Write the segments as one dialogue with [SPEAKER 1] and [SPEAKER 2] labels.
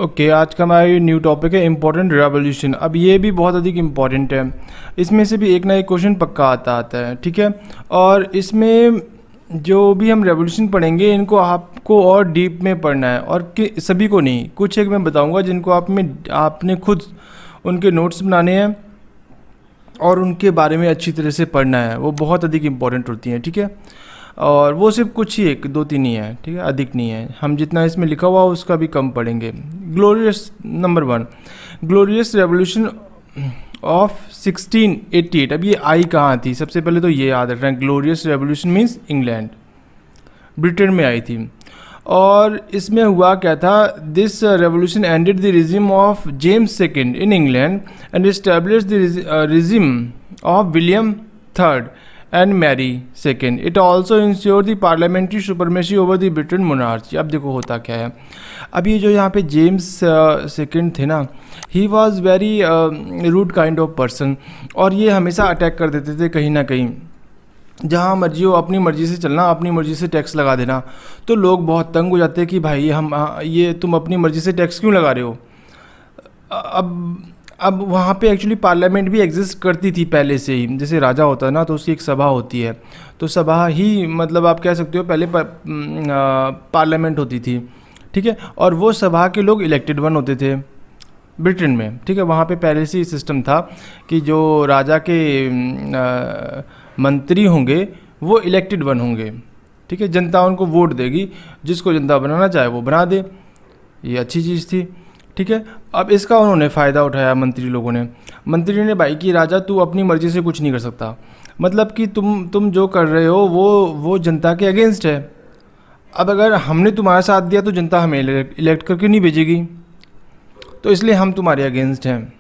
[SPEAKER 1] Okay, आज का हमारा न्यू टॉपिक है इम्पोर्टेंट रेवोल्यूशन। अब ये भी बहुत अधिक इम्पॉर्टेंट है, इसमें से भी एक ना एक क्वेश्चन पक्का आता है, ठीक है। और इसमें जो भी हम रेवोल्यूशन पढ़ेंगे इनको आपको और डीप में पढ़ना है, और सभी को नहीं, कुछ एक मैं बताऊंगा जिनको आपने खुद उनके नोट्स बनाने हैं और उनके बारे में अच्छी तरह से पढ़ना है। वो बहुत अधिक इम्पॉर्टेंट होती हैं, ठीक है। और वो सिर्फ कुछ ही, एक दो तीन ही है, ठीक है, अधिक नहीं है। हम जितना इसमें लिखा हुआ उसका भी कम पढ़ेंगे। Glorious number 1, glorious revolution of 1688। अब ये आई कहाँ थी, सबसे पहले तो ये याद रखना है। Glorious revolution means England, Britain में आई थी। और इसमें हुआ क्या था, this revolution ended the regime of James second in England and establish the regime of William third and Mary second. It also ensure the parliamentary supremacy over the Britain monarchy. अब देखो होता क्या है, अब ये जो यहाँ पे जेम्स सेकेंड थे ना, he was very rude kind of person, और ये हमेशा अटैक कर देते थे कहीं ना कहीं। जहाँ मर्जी हो अपनी मर्जी से चलना, अपनी मर्जी से टैक्स लगा देना, तो लोग बहुत तंग हो जाते हैं कि भाई ये तुम अपनी मर्जी से टैक्स क्यों लगा रहे हो। अब वहाँ पे एक्चुअली पार्लियामेंट भी एग्जिस्ट करती थी पहले से ही। जैसे राजा होता है ना, तो उसकी एक सभा होती है, तो सभा ही मतलब आप कह सकते हो पहले पार्लियामेंट होती थी, ठीक है। और वो सभा के लोग इलेक्टेड वन होते थे ब्रिटेन में, ठीक है। वहाँ पे पहले से ही सिस्टम था कि जो राजा के मंत्री होंगे वो इलेक्टेड वन होंगे, ठीक है। जनता उनको वोट देगी, जिसको जनता बनाना चाहे वो बना दे, ये अच्छी चीज़ थी, ठीक है। अब इसका उन्होंने फ़ायदा उठाया मंत्री लोगों ने। मंत्री ने भाई कि राजा तू अपनी मर्ज़ी से कुछ नहीं कर सकता, मतलब कि तुम जो कर रहे हो वो जनता के अगेंस्ट है। अब अगर हमने तुम्हारा साथ दिया तो जनता हमें इलेक्ट करके नहीं भेजेगी, तो इसलिए हम तुम्हारे अगेंस्ट हैं।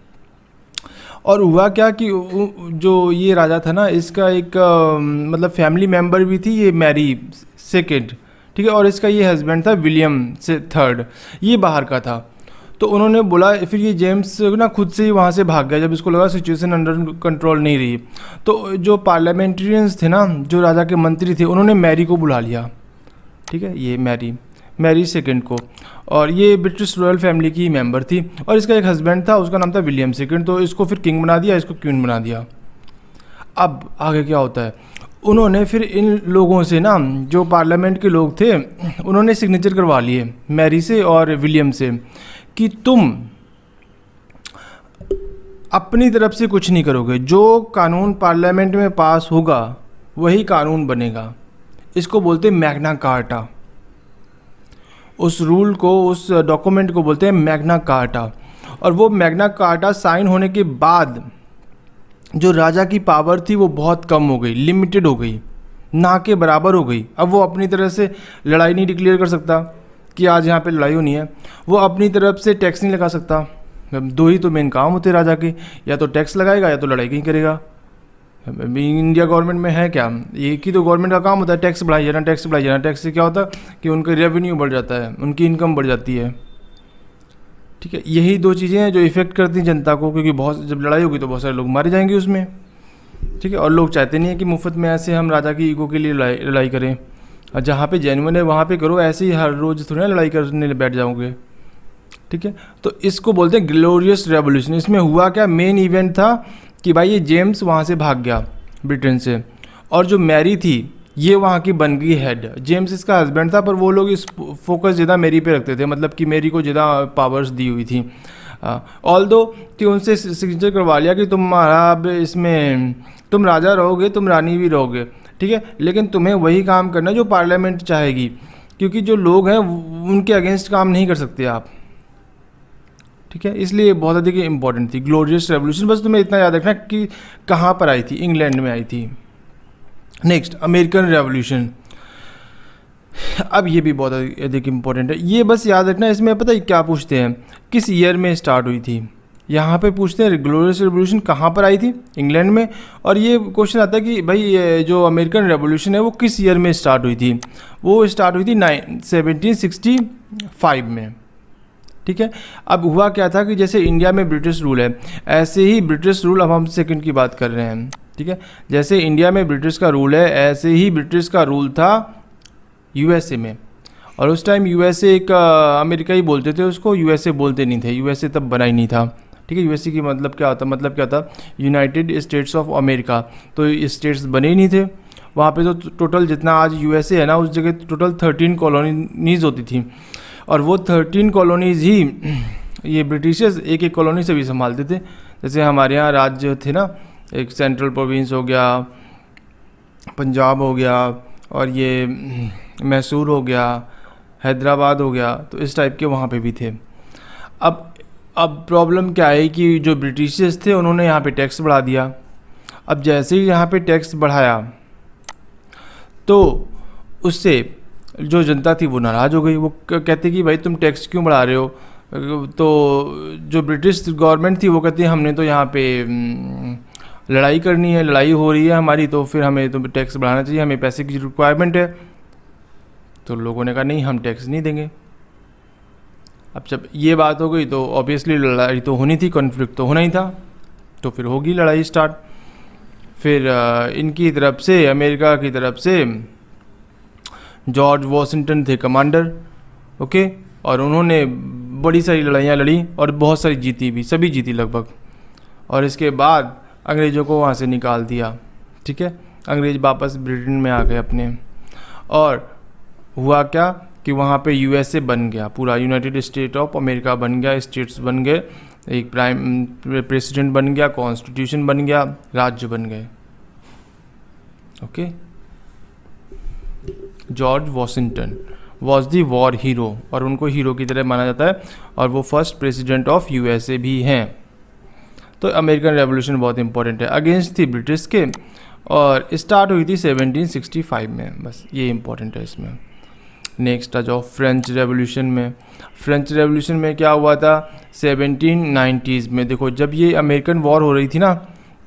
[SPEAKER 1] और हुआ क्या कि जो ये राजा था ना, इसका एक मतलब फैमिली मेम्बर भी थी ये मैरी सेकेंड, ठीक है। और इसका ये हस्बैंड था विलियम से थर्ड, ये बाहर का था। तो उन्होंने बोला, फिर ये जेम्स ना खुद से ही वहाँ से भाग गया जब इसको लगा सिचुएशन अंडर कंट्रोल नहीं रही। तो जो पार्लियामेंटेरियंस थे ना, जो राजा के मंत्री थे, उन्होंने मैरी को बुला लिया, ठीक है, ये मैरी सेकेंड को। और ये ब्रिटिश रॉयल फैमिली की मेंबर थी, और इसका एक हस्बैंड था, उसका नाम था विलियम सेकेंड। तो इसको फिर किंग बना दिया, इसको क्वीन बना दिया। अब आगे क्या होता है, उन्होंने फिर इन लोगों से ना, जो पार्लियामेंट के लोग थे, उन्होंने सिग्नेचर करवा लिए मैरी से और विलियम से कि तुम अपनी तरफ से कुछ नहीं करोगे, जो कानून पार्लियामेंट में पास होगा वही कानून बनेगा। इसको बोलते हैं मैग्ना कार्टा। उस रूल को, उस डॉक्यूमेंट को बोलते हैं मैग्ना कार्टा। और वो मैग्ना कार्टा साइन होने के बाद जो राजा की पावर थी वो बहुत कम हो गई, लिमिटेड हो गई, ना के बराबर हो गई। अब वो अपनी तरह से लड़ाई नहीं डिक्लेयर कर सकता कि आज यहाँ पे लड़ाई होनी है। वो अपनी तरफ से टैक्स नहीं लगा सकता। दो ही तो मेन काम होते राजा के, या तो टैक्स लगाएगा या तो लड़ाई कहीं करेगा। इंडिया गवर्नमेंट में है क्या, एक ही तो गवर्नमेंट का काम होता है, टैक्स बढ़ाई जाना, टैक्स बढ़ाई जाना। टैक्स से क्या होता है कि उनका रेवेन्यू बढ़ जाता है, उनकी इनकम बढ़ जाती है, ठीक है। यही दो चीज़ें हैं जो इफ़ेक्ट करती हैं जनता को, क्योंकि जब लड़ाई होगी तो बहुत सारे लोग मारे जाएंगे उसमें, ठीक है। और लोग चाहते नहीं है कि मुफ्त में ऐसे हम राजा की ईगो के लिए लड़ाई करें। और जहाँ पे जेन्युइन है वहाँ पे करो, ऐसे ही हर रोज़ थोड़ी ना लड़ाई करने बैठ जाओगे, ठीक है। तो इसको बोलते हैं ग्लोरियस रेवोल्यूशन। इसमें हुआ क्या, मेन इवेंट था कि भाई ये जेम्स वहाँ से भाग गया ब्रिटेन से, और जो मैरी थी ये वहाँ की बन गई हेड। जेम्स इसका हस्बैंड था, पर वो लोग इस फोकस ज़्यादा मैरी पे रखते थे, मतलब कि मैरी को ज़्यादा पावर्स दी हुई थी। ऑल दो कि उनसे सिग्नेचर करवा लिया कि तुम्हारा अब इसमें तुम राजा रहोगे, तुम रानी भी रहोगे, ठीक है, लेकिन तुम्हें वही काम करना है जो पार्लियामेंट चाहेगी, क्योंकि जो लोग हैं उनके अगेंस्ट काम नहीं कर सकते आप, ठीक है। इसलिए बहुत अधिक इंपॉर्टेंट थी ग्लोरियस रेवोल्यूशन। बस तुम्हें इतना याद रखना कि कहाँ पर आई थी, इंग्लैंड में आई थी। Next, American revolution. अब ये भी बहुत अधिक इंपॉर्टेंट है, ये बस याद रखना। इसमें पता है क्या पूछते हैं, किस ईयर में स्टार्ट हुई थी। यहाँ पे पूछते हैं ग्लोरियस रेवोल्यूशन कहाँ पर आई थी, इंग्लैंड में। और ये क्वेश्चन आता है कि भाई ये जो अमेरिकन रेवोल्यूशन है वो किस ईयर में स्टार्ट हुई थी। वो स्टार्ट हुई थी 1765 में, ठीक है। अब हुआ क्या था कि जैसे इंडिया में ब्रिटिश रूल है, ऐसे ही ब्रिटिश रूल, अब हम सेकंड की बात कर रहे हैं, ठीक है। जैसे इंडिया में ब्रिटिश का रूल है, ऐसे ही ब्रिटिश का रूल था यूएसए में। और उस टाइम यूएसए एक अमेरिका ही बोलते थे उसको, यूएसए बोलते नहीं थे, यूएसए तब बना ही नहीं था। ठीक है, यूएसए की मतलब क्या था, यूनाइटेड स्टेट्स ऑफ अमेरिका। तो स्टेट्स बने ही नहीं थे वहाँ पे। तो टोटल जितना आज यूएसए है ना, उस जगह टोटल 13 कॉलोनीज़ होती थी, और वो 13 कॉलोनीज़ ही ये ब्रिटिशर्स एक एक कॉलोनी से भी संभालते थे। जैसे हमारे यहाँ राज्य थे ना, एक सेंट्रल प्रोविंस हो गया, पंजाब हो गया, और ये मैसूर हो गया, हैदराबाद हो गया, तो इस टाइप के वहाँ पे भी थे। अब प्रॉब्लम क्या है कि जो ब्रिटिशर्स थे उन्होंने यहाँ पे टैक्स बढ़ा दिया। अब जैसे ही यहाँ पे टैक्स बढ़ाया तो उससे जो जनता थी वो नाराज़ हो गई। वो कहते कि भाई तुम टैक्स क्यों बढ़ा रहे हो। तो जो ब्रिटिश गवर्नमेंट थी वो कहती है हमने तो यहाँ पे लड़ाई करनी है, लड़ाई हो रही है हमारी, तो फिर हमें तो टैक्स बढ़ाना चाहिए, हमें पैसे की रिक्वायरमेंट है। तो लोगों ने कहा नहीं, हम टैक्स नहीं देंगे। अब जब ये बात हो गई तो ऑब्वियसली लड़ाई तो होनी थी, कॉन्फ्लिक्ट तो होना ही था, तो फिर होगी लड़ाई स्टार्ट। फिर इनकी तरफ से, अमेरिका की तरफ से जॉर्ज वॉशिंगटन थे कमांडर, ओके, और उन्होंने बड़ी सारी लड़ाइयाँ लड़ी और बहुत सारी जीती भी, सभी जीती लगभग। और इसके बाद अंग्रेज़ों को वहाँ से निकाल दिया। ठीक है, अंग्रेज़ वापस ब्रिटेन में आ गए अपने। और हुआ क्या कि वहाँ पे यूएसए बन गया, पूरा यूनाइटेड स्टेट ऑफ अमेरिका बन गया, स्टेट्स बन गए, एक प्राइम प्रेसिडेंट बन गया, कॉन्स्टिट्यूशन बन गया, राज्य बन गए। Okay, George Washington was the war hero, और उनको हीरो की तरह माना जाता है, और वो फर्स्ट प्रेसिडेंट ऑफ यूएसए भी हैं। तो अमेरिकन रेवोल्यूशन बहुत इंपॉर्टेंट है, अगेंस्ट थी ब्रिटिश के, और स्टार्ट हुई थी 1765 में, बस ये इंपॉर्टेंट है इसमें। नेक्स्ट आ जाओ फ्रेंच रेवोल्यूशन में। फ्रेंच रेवोल्यूशन में क्या हुआ था 1790s में। देखो जब ये अमेरिकन वॉर हो रही थी ना,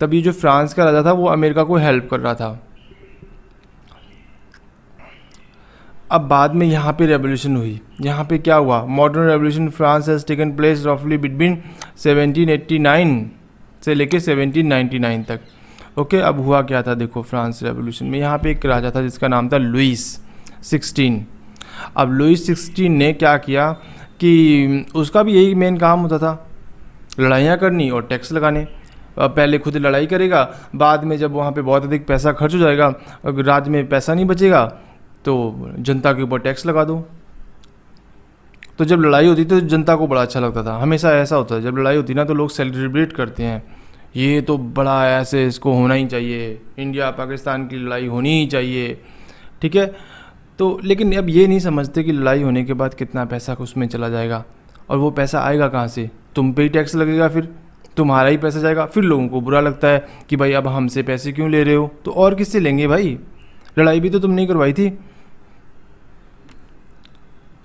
[SPEAKER 1] तब ये जो फ्रांस का राजा था वो अमेरिका को हेल्प कर रहा था। अब बाद में यहाँ पे रेवोल्यूशन हुई, यहाँ पे क्या हुआ, modern revolution France has taken place रफली बिटवीन 1789 से लेके 1799 तक। ओके, अब हुआ क्या था देखो फ्रांस रेवोल्यूशन में, यहाँ पे एक राजा था जिसका नाम था लुइस 16। अब लुइस 16 ने क्या किया कि उसका भी यही मेन काम होता था, लड़ाइयाँ करनी और टैक्स लगाने। पहले खुद लड़ाई करेगा, बाद में जब वहाँ पे बहुत अधिक पैसा खर्च हो जाएगा, अगर राज्य में पैसा नहीं बचेगा तो जनता के ऊपर टैक्स लगा दो। तो जब लड़ाई होती तो जनता को बड़ा अच्छा लगता था, हमेशा ऐसा होता है जब लड़ाई होती ना तो लोग सेलिब्रेट करते हैं, ये तो बड़ा ऐसे इसको होना ही चाहिए, इंडिया पाकिस्तान की लड़ाई होनी ही चाहिए। ठीक है, तो लेकिन अब ये नहीं समझते कि लड़ाई होने के बाद कितना पैसा उसमें चला जाएगा, और वो पैसा आएगा कहाँ से, तुम पे ही टैक्स लगेगा, फिर तुम्हारा ही पैसा जाएगा। फिर लोगों को बुरा लगता है कि भाई अब हमसे पैसे क्यों ले रहे हो, तो और किससे लेंगे भाई, लड़ाई भी तो तुमने ही करवाई थी,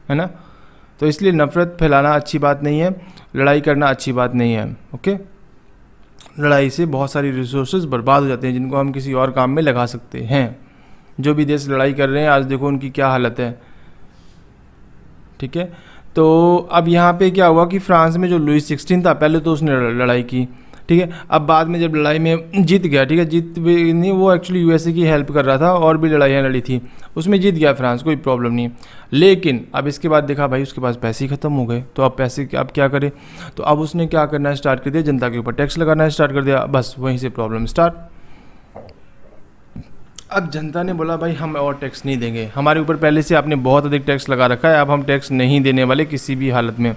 [SPEAKER 1] है ना। तो इसलिए नफ़रत फैलाना अच्छी बात नहीं है, लड़ाई करना अच्छी बात नहीं है। ओके, लड़ाई से बहुत सारी रिसोर्सेज बर्बाद हो जाते हैं जिनको हम किसी और काम में लगा सकते हैं। जो भी देश लड़ाई कर रहे हैं आज देखो उनकी क्या हालत है। ठीक है, तो अब यहाँ पे क्या हुआ कि फ्रांस में जो लुइस 16 था, पहले तो उसने लड़ाई की, ठीक है, अब बाद में जब लड़ाई में जीत गया, ठीक है, जीत भी नहीं, वो एक्चुअली यूएसए की हेल्प कर रहा था और भी लड़ाइयाँ लड़ी थी, उसमें जीत गया फ्रांस, कोई प्रॉब्लम नहीं। लेकिन अब इसके बाद देखा भाई उसके पास पैसे ही ख़त्म हो गए, तो अब पैसे अब क्या करे, तो अब उसने क्या करना स्टार्ट कर दिया, जनता के ऊपर टैक्स लगाना स्टार्ट कर दिया, बस वहीं से प्रॉब्लम स्टार्ट। अब जनता ने बोला भाई हम और टैक्स नहीं देंगे, हमारे ऊपर पहले से आपने बहुत अधिक टैक्स लगा रखा है, अब हम टैक्स नहीं देने वाले किसी भी हालत में।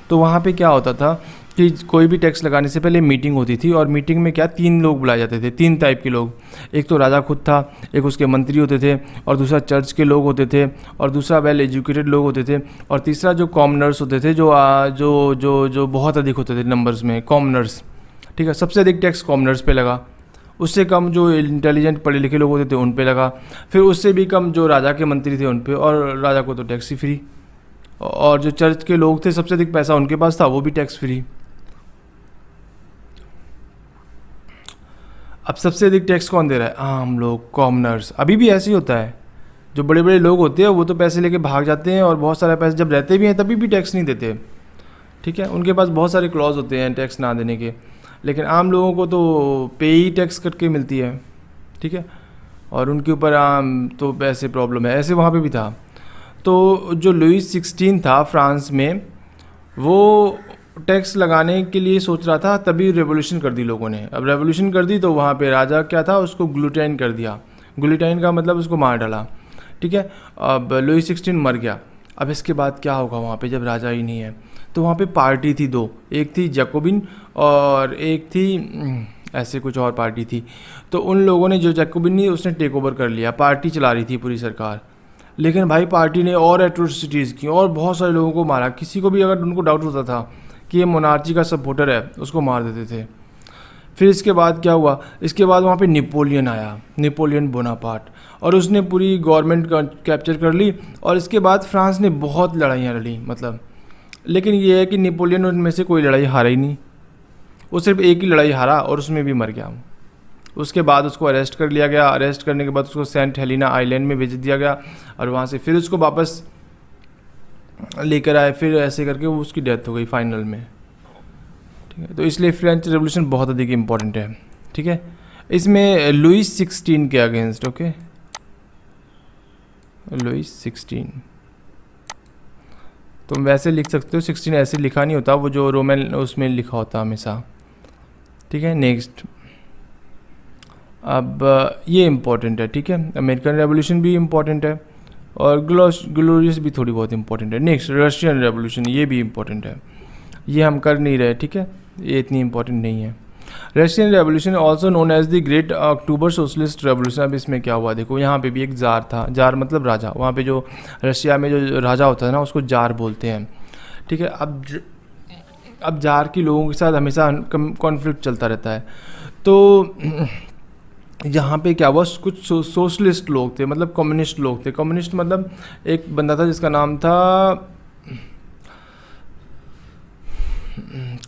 [SPEAKER 1] तो वहाँ पे क्या होता था कि कोई भी टैक्स लगाने से पहले मीटिंग होती थी, और मीटिंग में क्या 3 लोग बुलाए जाते थे, 3 टाइप के लोग, एक तो राजा खुद था, एक उसके मंत्री होते थे, और दूसरा चर्च के लोग होते थे, और दूसरा वेल एजुकेटेड लोग होते थे, और तीसरा जो कॉमनर्स होते थे, जो बहुत अधिक होते थे नंबर्स में, कॉमनर्स। ठीक है, सबसे अधिक टैक्स कॉमनर्स पे लगा, उससे कम जो इंटेलिजेंट पढ़े लिखे लोग होते थे उन पे लगा, फिर उससे भी कम जो राजा के मंत्री थे उन पे, और राजा को तो टैक्स ही फ्री, और जो चर्च के लोग थे सबसे अधिक पैसा उनके पास था वो भी टैक्स फ्री। अब सबसे अधिक टैक्स कौन दे रहा है, आम लोग, कॉमनर्स। अभी भी ऐसे ही होता है, जो बड़े बड़े लोग होते हैं वो तो पैसे लेके भाग जाते हैं, और बहुत सारे पैसे जब रहते भी हैं तभी भी टैक्स नहीं देते। ठीक है, उनके पास बहुत सारे क्लॉज होते हैं टैक्स ना देने के, लेकिन आम लोगों को तो पे ही टैक्स कट के मिलती है। ठीक है, और उनके ऊपर आम तो ऐसे प्रॉब्लम है, ऐसे वहाँ पे भी था। तो जो लुईस 16 था फ्रांस में, वो टैक्स लगाने के लिए सोच रहा था, तभी रेवोल्यूशन कर दी लोगों ने। अब रेवोल्यूशन कर दी तो वहाँ पे राजा क्या था, उसको ग्लूटाइन कर दिया। ग्लूटाइन का मतलब उसको मार डाला, ठीक है। अब लुईस 16 मर गया। अब इसके बाद क्या होगा वहाँ पे जब राजा ही नहीं है? तो वहाँ पे पार्टी थी दो, एक थी जैकोबिन और एक थी ऐसे कुछ और पार्टी थी। तो उन लोगों ने, जो जैकोबिन नहीं, उसने टेक ओवर कर लिया, पार्टी चला रही थी पूरी सरकार। लेकिन भाई पार्टी ने और एट्रोसिटीज़ की और बहुत सारे लोगों को मारा। किसी को भी अगर उनको डाउट होता था कि ये मोनार्ची का सपोर्टर है, उसको मार देते थे। फिर इसके बाद क्या हुआ? इसके बाद वहाँ पे नेपोलियन आया, नेपोलियन बोनापार्ट, और उसने पूरी गवर्नमेंट कैप्चर कर ली। और इसके बाद फ्रांस ने बहुत लड़ाइयाँ लड़ी, मतलब। लेकिन ये है कि नेपोलियन उनमें से कोई लड़ाई हारा ही नहीं। वो सिर्फ एक ही लड़ाई हारा और उसमें भी मर गया। उसके बाद उसको अरेस्ट कर लिया गया। अरेस्ट करने के बाद उसको सेंट हेलिना आइलैंड में भेज दिया गया और वहाँ से फिर उसको वापस लेकर आए। फिर ऐसे करके वो उसकी डेथ हो गई फाइनल में, ठीक है। तो इसलिए फ्रेंच रेवोल्यूशन बहुत अधिक इम्पॉर्टेंट है, ठीक है। इसमें लुईस 16 के अगेंस्ट, ओके, लुईस 16 तुम वैसे लिख सकते हो, 16 ऐसे लिखा नहीं होता, वो जो रोमन उसमें लिखा होता हमेशा, ठीक है। नेक्स्ट, अब ये इम्पॉर्टेंट है, ठीक है। अमेरिकन रेवोल्यूशन भी इम्पॉर्टेंट है और ग्लोरियस भी थोड़ी बहुत इम्पॉर्टेंट है। नेक्स्ट, रशियन रेवोल्यूशन, ये भी इम्पॉर्टेंट है। ये हम कर नहीं रहे, ठीक है, ये इतनी इम्पॉर्टेंट नहीं है। Russian revolution also known as the great October socialist revolution. अब इसमें क्या हुआ देखो, यहाँ पे भी एक जार था। जार मतलब राजा। वहाँ पे जो रशिया में जो राजा होता है ना, उसको जार बोलते हैं, ठीक है। अब जार की लोगों के साथ हमेशा कॉन्फ्लिक्ट चलता रहता है। तो यहाँ पे क्या हुआ, कुछ सोशलिस्ट लोग थे, मतलब कम्युनिस्ट लोग थे। कम्युनिस्ट मतलब एक बंदा था जिसका नाम था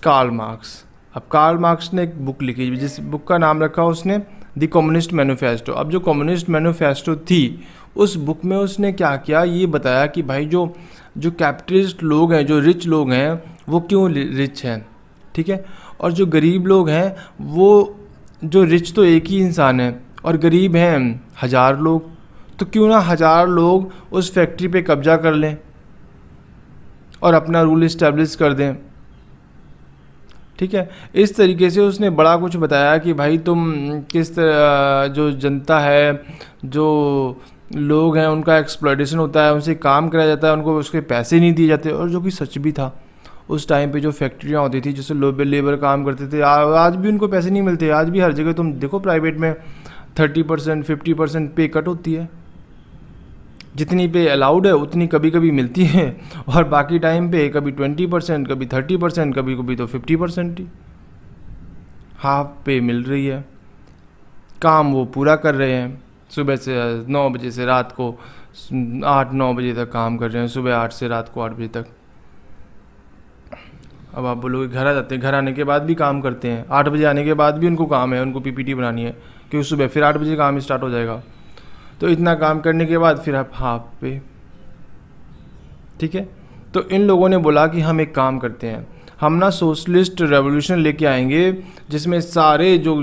[SPEAKER 1] कार्ल मार्क्स। अब कार्ल मार्क्स ने एक बुक लिखी, जिस बुक का नाम रखा उसने द कम्युनिस्ट मैनिफेस्टो। अब जो कम्युनिस्ट मैनिफेस्टो थी, उस बुक में उसने क्या किया, ये बताया कि भाई जो कैपिटलिस्ट लोग हैं, जो रिच लोग हैं, वो क्यों रिच हैं, ठीक है। और जो गरीब लोग हैं, वो, जो रिच तो एक ही इंसान है और गरीब हैं 1000 लोग, तो क्यों ना 1000 लोग उस फैक्ट्री पे कब्जा कर लें और अपना रूल इस्टेब्लिश कर दें, ठीक है। इस तरीके से उसने बड़ा कुछ बताया कि भाई तुम किस तरह, जो जनता है, जो लोग हैं, उनका एक्सप्लॉयटेशन होता है, उनसे काम कराया जाता है, उनको उसके पैसे नहीं दिए जाते। और जो कि सच भी था। उस टाइम पे जो फैक्ट्रियाँ होती थी, जिससे लेबर काम करते थे, आज भी उनको पैसे नहीं मिलते। आज भी हर जगह तुम देखो प्राइवेट में 30% 50% पे कट होती है। जितनी पे अलाउड है उतनी कभी कभी मिलती है, और बाकी टाइम पे कभी 20%, कभी 30%, कभी कभी तो 50% ही हाफ पे मिल रही है। काम वो पूरा कर रहे हैं, सुबह से 9 बजे से रात को 8-9 बजे तक काम कर रहे हैं, सुबह 8 से रात को 8 बजे तक। अब आप बोलोगे घर आ जाते हैं, घर आने के बाद भी काम करते हैं, 8 बजे आने के बाद भी उनको काम है, उनको पीपीटी बनानी है, क्योंकि सुबह फिर 8 बजे काम स्टार्ट हो जाएगा। तो इतना काम करने के बाद फिर आप हाफ पे, ठीक है। तो इन लोगों ने बोला कि हम एक काम करते हैं, हम ना सोशलिस्ट रेवोल्यूशन लेके आएंगे, जिसमें सारे जो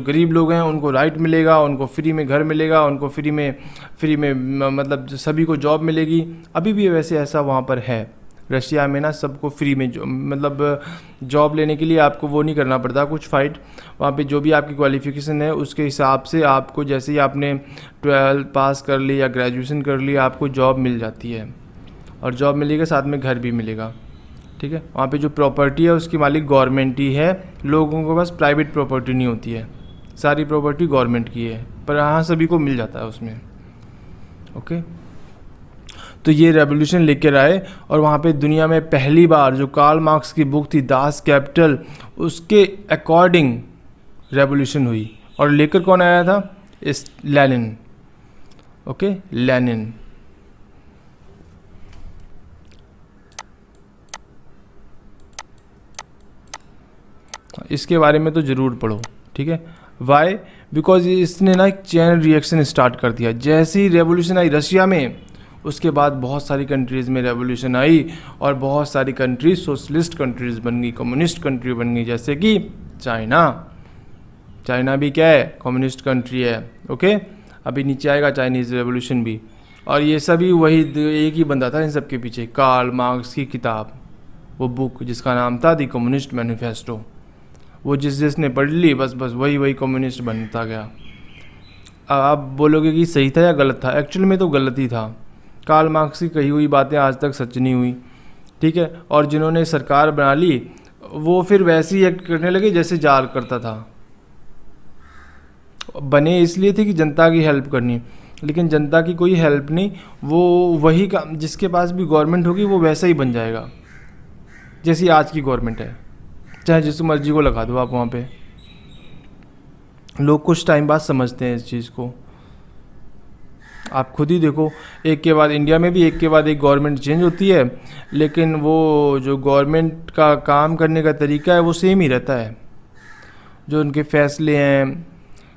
[SPEAKER 1] गरीब लोग हैं उनको राइट मिलेगा, उनको फ्री में घर मिलेगा, उनको फ्री में मतलब सभी को जॉब मिलेगी। अभी भी वैसे ऐसा वहाँ पर है रशिया में ना, सबको फ्री में मतलब जॉब लेने के लिए आपको वो नहीं करना पड़ता कुछ फ़ाइट। वहाँ पे जो भी आपकी क्वालिफ़िकेशन है उसके हिसाब से आपको, जैसे ही आपने 12 पास कर ली या ग्रेजुएशन कर ली, आपको जॉब मिल जाती है, और जॉब मिलेगा साथ में घर भी मिलेगा, ठीक है। वहाँ पे जो प्रॉपर्टी है उसकी मालिक गवर्नमेंट ही है, लोगों के पास प्राइवेट प्रॉपर्टी नहीं होती है, सारी प्रॉपर्टी गवर्नमेंट की है, पर हाँ सभी को मिल जाता है उसमें, ओके। तो ये रेवोल्यूशन लेकर आए, और वहाँ पे दुनिया में पहली बार जो कार्ल मार्क्स की बुक थी दास कैपिटल, उसके अकॉर्डिंग रेवोल्यूशन हुई। और लेकर कौन आया था? इस लेनिन, ओके, लेनिन। इसके बारे में तो ज़रूर पढ़ो, ठीक है। वाई? बिकॉज इसने ना एक चेन रिएक्शन स्टार्ट कर दिया। जैसे ही रेवोल्यूशन आई रशिया में, उसके बाद बहुत सारी कंट्रीज़ में रेवोल्यूशन आई, और बहुत सारी कंट्रीज सोशलिस्ट कंट्रीज़ बन गई, कम्युनिस्ट कंट्री बन गई, जैसे कि चाइना। चाइना भी क्या है? कम्युनिस्ट कंट्री है, ओके। अभी नीचे आएगा चाइनीज़ रेवोल्यूशन भी। और ये सभी वही एक ही बंदा था इन सब के पीछे, कार्ल मार्क्स की किताब, वो बुक जिसका नाम था द कम्युनिस्ट मैनिफेस्टो। वो जिसने पढ़ ली बस वही कम्युनिस्ट बनता गया। अब आप बोलोगे कि सही था या गलत था, एक्चुअल में तो गलत ही था। कार्ल मार्क्स की कही हुई बातें आज तक सच नहीं हुई, ठीक है। और जिन्होंने सरकार बना ली वो फिर वैसे ही एक्ट करने लगे जैसे जार करता था। बने इसलिए थे कि जनता की हेल्प करनी, लेकिन जनता की कोई हेल्प नहीं। वो वही काम, जिसके पास भी गवर्नमेंट होगी वो वैसा ही बन जाएगा जैसी आज की गवर्नमेंट है, चाहे जिस मर्जी को लगा दो आप वहाँ पे। लोग कुछ टाइम बाद समझते हैं इस चीज़ को। आप खुद ही देखो, एक के बाद इंडिया में भी एक के बाद एक गवर्नमेंट चेंज होती है, लेकिन वो जो गवर्नमेंट का काम करने का तरीका है वो सेम ही रहता है। जो उनके फैसले हैं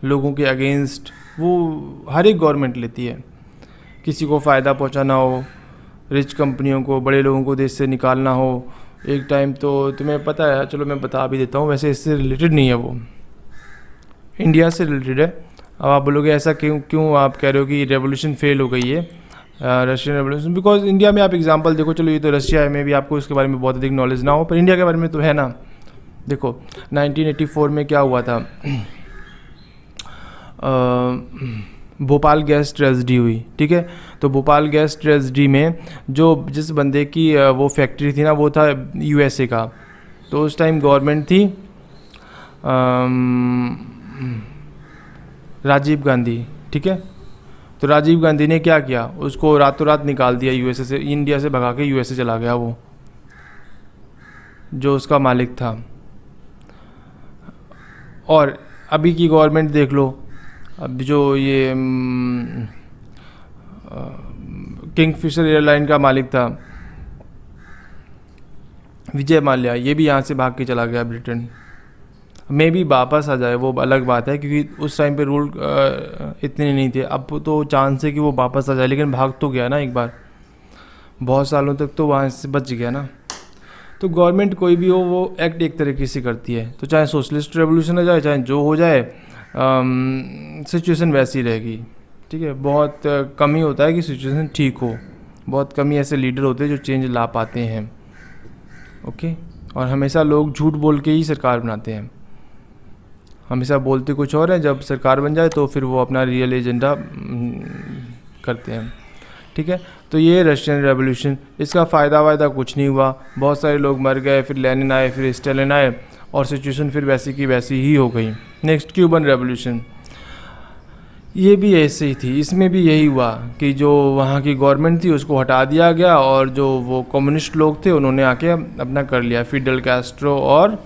[SPEAKER 1] लोगों के अगेंस्ट, वो हर एक गवर्नमेंट लेती है। किसी को फ़ायदा पहुंचाना हो, रिच कंपनियों को, बड़े लोगों को देश से निकालना हो। एक टाइम तो तुम्हें पता है, चलो मैं बता भी देता हूँ, वैसे इससे रिलेटेड नहीं है, वो इंडिया से रिलेटेड है। अब आप बोलोगे ऐसा क्यों आप कह रहे हो कि रेवोल्यूशन फेल हो गई है, रशियन रेवोल्यूशन? बिकॉज इंडिया में आप एग्जांपल देखो, चलो ये तो रशिया में भी आपको इसके बारे में बहुत अधिक नॉलेज ना हो, पर इंडिया के बारे में तो है ना। देखो 1984 में क्या हुआ था, भोपाल गैस ट्रेजेडी हुई, ठीक है। तो भोपाल गैस ट्रेजेडी में जिस बंदे की वो फैक्ट्री थी ना, वो था यूएसए का। तो उस टाइम गवर्नमेंट थी राजीव गांधी, ठीक है। तो राजीव गांधी ने क्या किया, उसको रातों रात निकाल दिया यूएसए से, इंडिया से भगा के यूएसए चला गया वो, जो उसका मालिक था। और अभी की गवर्नमेंट देख लो, अब जो ये किंगफिशर एयरलाइन का मालिक था विजय माल्या, ये भी यहाँ से भाग के चला गया ब्रिटेन। मे भी वापस आ जाए वो अलग बात है, क्योंकि उस टाइम पे रूल इतने नहीं थे। अब तो चांस है कि वो वापस आ जाए, लेकिन भाग तो गया ना एक बार, बहुत सालों तक तो वहाँ से बच गया ना। तो गवर्नमेंट कोई भी हो वो एक्ट एक तरीके से करती है, तो चाहे सोशलिस्ट रेवोल्यूशन हो जाए, चाहे जो हो जाए, सिचुएशन वैसी रहेगी, ठीक है। बहुत कम ही होता है कि सिचुएशन ठीक हो, बहुत कम ही ऐसे लीडर होते हैं जो चेंज ला पाते हैं, ओके। और हमेशा लोग झूठ बोल के ही सरकार बनाते हैं, हमेशा बोलते कुछ और है, जब सरकार बन जाए तो फिर वो अपना रियल एजेंडा करते हैं, ठीक है। तो ये रशियन रेवोल्यूशन, इसका फ़ायदा वायदा कुछ नहीं हुआ, बहुत सारे लोग मर गए, फिर लेनिन आए, फिर स्टालिन आए, और सिचुएशन फिर वैसी की वैसी ही हो गई। नेक्स्ट क्यूबन रेवोल्यूशन, ये भी ऐसे ही थी, इसमें भी यही हुआ कि जो वहाँ की गवर्नमेंट थी उसको हटा दिया गया, और जो वो कम्युनिस्ट लोग थे उन्होंने आके अपना कर लिया, फिडेल कैस्ट्रो और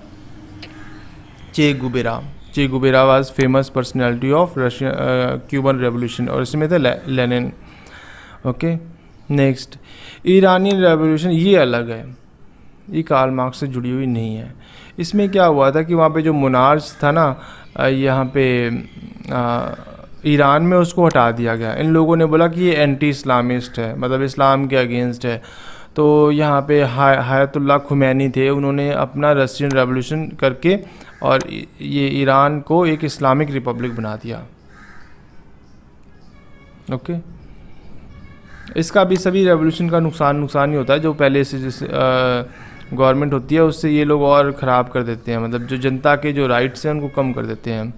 [SPEAKER 1] Che Guevara was famous personality of Russian Cuban revolution, और इसमें थे Lenin, okay. Next Iranian revolution, ये अलग है, ये कार्ल मार्क्स से जुड़ी हुई नहीं है। इसमें क्या हुआ था कि वहाँ पे जो मोनार्च था ना, यहाँ पे ईरान में, उसको हटा दिया गया। इन लोगों ने बोला कि ये एंटी इस्लामिस्ट है, मतलब इस्लाम के अगेंस्ट है। तो यहाँ पे हायतुल्लाह खुमैनी थे, उन्होंने अपना रशियन रेवोल्यूशन करके और ये ईरान को एक इस्लामिक रिपब्लिक बना दिया, ओके। इसका भी सभी रेवोल्यूशन का नुकसान ही होता है, जो पहले से जैसे गवर्नमेंट होती है उससे ये लोग और ख़राब कर देते हैं, मतलब जो जनता के जो राइट्स हैं उनको कम कर देते हैं।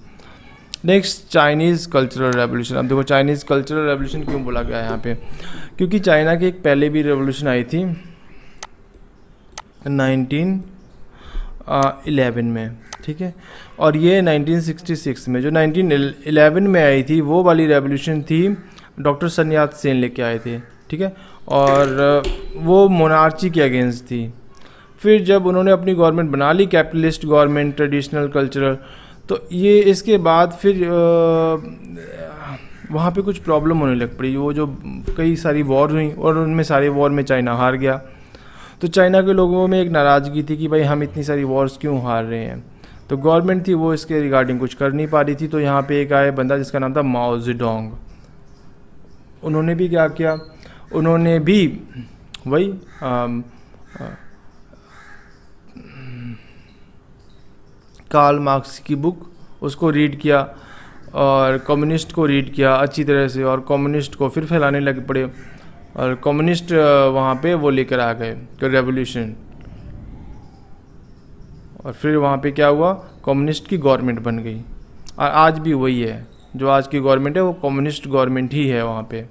[SPEAKER 1] Next Chinese cultural revolution. अब देखो चाइनीज़ कल्चरल रेवोल्यूशन क्यों बोला गया है यहाँ पे, क्योंकि चाइना की एक पहले भी रेवोल्यूशन आई थी 1911 में, ठीक है। और ये 1966 में, जो 1911 में आई थी वो वाली रेवोल्यूशन थी, डॉक्टर सन यात सेन लेके आए थे, ठीक है। और वो मोनार्ची के अगेंस्ट थी। फिर जब उन्होंने अपनी गवर्नमेंट बना ली, कैपिटलिस्ट गवर्नमेंट, ट्रेडिशनल कल्चरल, तो ये इसके बाद फिर वहाँ पे कुछ प्रॉब्लम होने लग पड़ी। वो जो कई सारी वॉर हुई और उनमें सारे वॉर में चाइना हार गया। तो चाइना के लोगों में एक नाराज़गी थी कि भाई हम इतनी सारी वॉर्स क्यों हार रहे हैं। तो गवर्नमेंट थी वो इसके रिगार्डिंग कुछ कर नहीं पा रही थी। तो यहाँ पे एक आए बंदा जिसका नाम था माओ जेडोंग। उन्होंने भी क्या किया, उन्होंने भी वही कार्ल मार्क्स की बुक उसको रीड किया और कम्युनिस्ट को रीड किया अच्छी तरह से, और कम्युनिस्ट को फिर फैलाने लग पड़े, और कम्युनिस्ट वहाँ पे वो लेकर आ गए रेवोल्यूशन, और फिर वहाँ पे क्या हुआ, कम्युनिस्ट की गवर्नमेंट बन गई। और आज भी वही है, जो आज की गवर्नमेंट है वो कम्युनिस्ट गवर्नमेंट ही है वहाँ पे।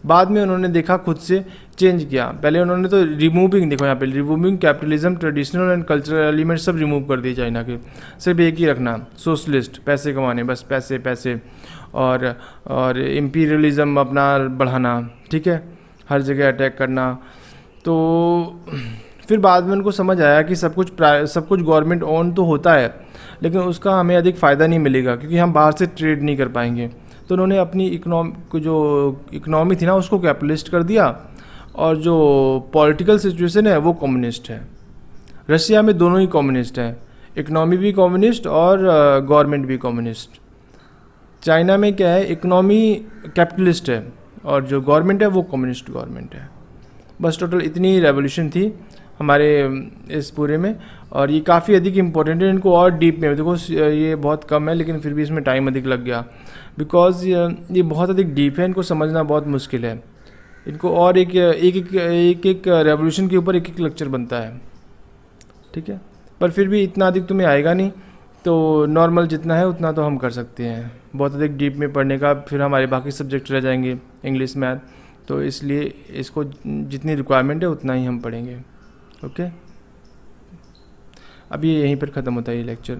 [SPEAKER 1] बाद में उन्होंने देखा खुद से चेंज किया, पहले उन्होंने तो रिमूविंग, देखो यहाँ पे removing capitalism, traditional and cultural element सब रिमूव कर दिए चाइना के, सिर्फ एक ही रखना, सोशलिस्ट, पैसे कमाने, बस पैसे पैसे, और इम्पीरियलिज्म अपना बढ़ाना, ठीक है, हर जगह अटैक करना। तो फिर बाद में उनको समझ आया कि सब कुछ गवर्नमेंट ओन तो होता है, लेकिन उसका हमें अधिक फ़ायदा नहीं मिलेगा क्योंकि हम बाहर से ट्रेड नहीं कर पाएंगे। तो उन्होंने अपनी इकोनॉमी थी ना उसको कैपिटलिस्ट कर दिया, और जो पॉलिटिकल सिचुएशन है वो कम्युनिस्ट है। रशिया में दोनों ही कम्युनिस्ट हैं, इकोनॉमी भी कम्युनिस्ट और गवर्नमेंट भी कम्युनिस्ट। चाइना में क्या है, इकोनॉमी कैपिटलिस्ट है और जो गवर्नमेंट है वो कम्युनिस्ट गवर्नमेंट है। बस टोटल इतनी ही रेवोल्यूशन थी हमारे इस पूरे में, और ये काफ़ी अधिक इम्पोर्टेंट है। इनको और डीप में देखो, ये बहुत कम है लेकिन फिर भी इसमें टाइम अधिक लग गया, बिकॉज ये बहुत अधिक डीप है, इनको समझना बहुत मुश्किल है। इनको और एक रेवोल्यूशन के ऊपर एक लेक्चर बनता है, ठीक है, पर फिर भी इतना अधिक तुम्हें आएगा नहीं, तो नॉर्मल जितना है उतना तो हम कर सकते हैं। बहुत अधिक डीप में पढ़ने का फिर हमारे बाकी सब्जेक्ट रह जाएंगे, इंग्लिश, मैथ, तो इसलिए इसको जितनी रिक्वायरमेंट है उतना ही हम पढ़ेंगे। ओके, अब ये यहीं पर ख़त्म होता है ये लेक्चर।